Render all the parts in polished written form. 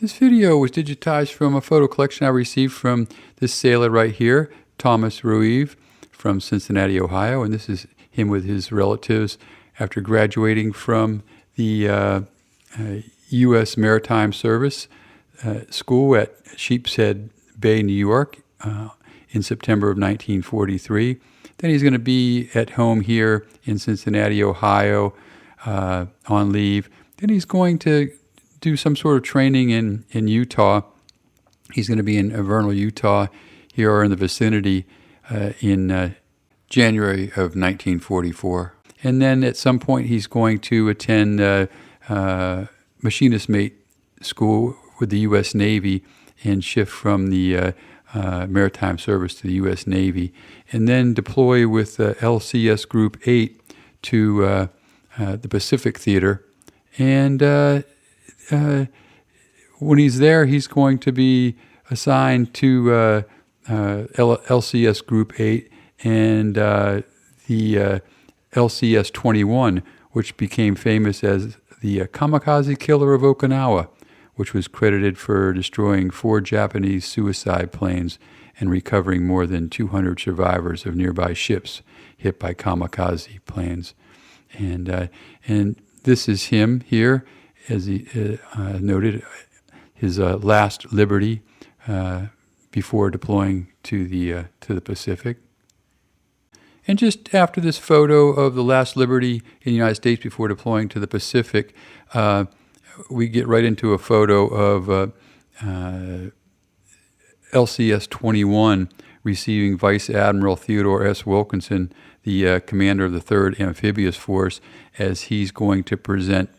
This video was digitized from a photo collection I received from this sailor right here, Thomas Rueve from Cincinnati, Ohio, and this is him with his relatives after graduating from the U.S. Maritime Service School at Sheepshead Bay, New York, in September of 1943. Then he's going to be at home here in Cincinnati, Ohio, on leave. Then he's going to do some sort of training in Utah. He's going to be in Vernal, Utah, here or in the vicinity in January of 1944. And then at some point he's going to attend machinist mate school with the U.S. Navy and shift from the Maritime Service to the U.S. Navy, and then deploy with LCS Group 8 to the Pacific Theater. And when he's there, he's going to be assigned to LCS Group 8 and the LCS-21, which became famous as the Kamikaze Killer of Okinawa, which was credited for destroying 4 Japanese suicide planes and recovering more than 200 survivors of nearby ships hit by kamikaze planes. And this is him here, as he noted, his last liberty before deploying to the Pacific. And just after this photo of the last liberty in the United States before deploying to the Pacific, we get right into a photo of LCS-21 receiving Vice Admiral Theodore S. Wilkinson, the commander of the 3rd Amphibious Force, as he's going to present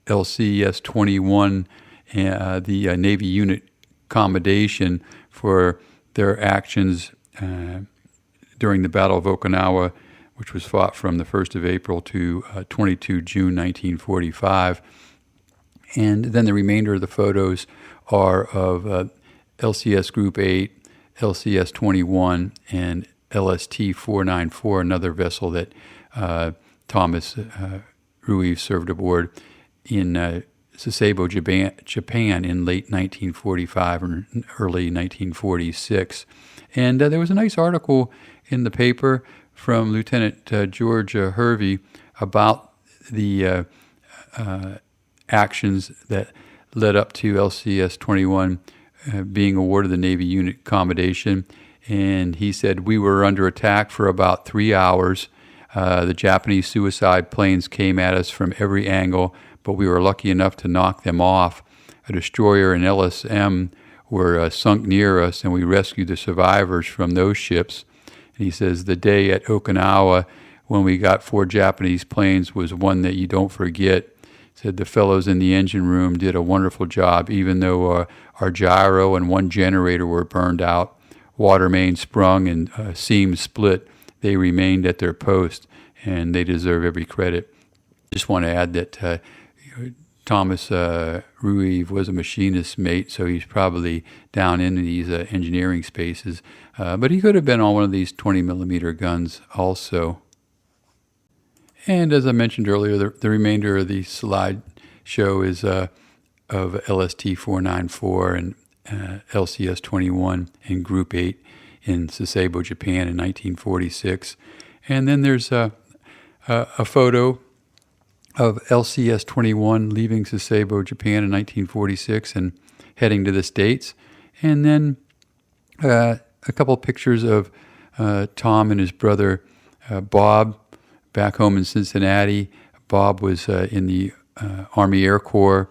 LCS-21 the Navy Unit Commendation for their actions during the Battle of Okinawa, which was fought from the 1st of April to 22 June 1945. And then the remainder of the photos are of LCS Group 8, LCS-21, and LST-494, another vessel that Thomas Rueve served aboard in Sasebo, Japan in late 1945 or early 1946. And there was a nice article in the paper from Lieutenant George Hervey about the actions that led up to LCS-21 being awarded the Navy Unit Commendation. And he said, "We were under attack for about 3 hours. The Japanese suicide planes came at us from every angle, but we were lucky enough to knock them off. A destroyer and LSM were sunk near us, and we rescued the survivors from those ships." And he says, "The day at Okinawa when we got 4 Japanese planes was one that you don't forget." Said the fellows in the engine room did a wonderful job, even though our gyro and 1 generator were burned out, water main sprung, and seams split. They remained at their post, and they deserve every credit. Just want to add that Thomas Rueve was a machinist mate, so he's probably down in these engineering spaces. But he could have been on one of these 20-millimeter guns also. And as I mentioned earlier, the remainder of the slideshow is of LST-494 and LCS-21 in Group 8 in Sasebo, Japan in 1946. And then there's a photo of LCS-21 leaving Sasebo, Japan in 1946 and heading to the States. And then a couple pictures of Tom and his brother Bob back home in Cincinnati. Bob was in the Army Air Corps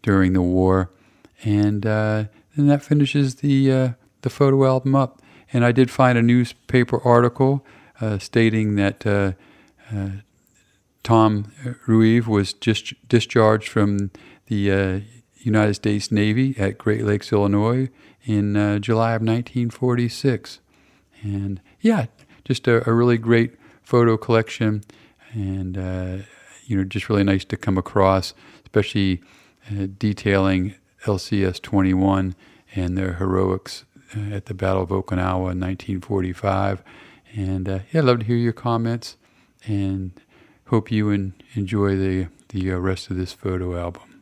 during the war. And that finishes the photo album up. And I did find a newspaper article stating that Tom Rueve was just discharged from the United States Navy at Great Lakes, Illinois in July of 1946. And yeah, just a really great photo collection, and just really nice to come across, especially detailing LCS-21 and their heroics at the Battle of Okinawa in 1945. And I'd love to hear your comments, and hope you enjoy the rest of this photo album.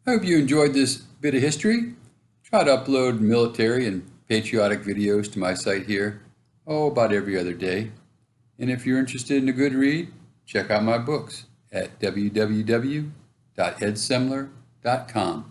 I hope you enjoyed this bit of history. Try to upload military and patriotic videos to my site here, about every other day. And if you're interested in a good read, check out my books at www.edsemler.com.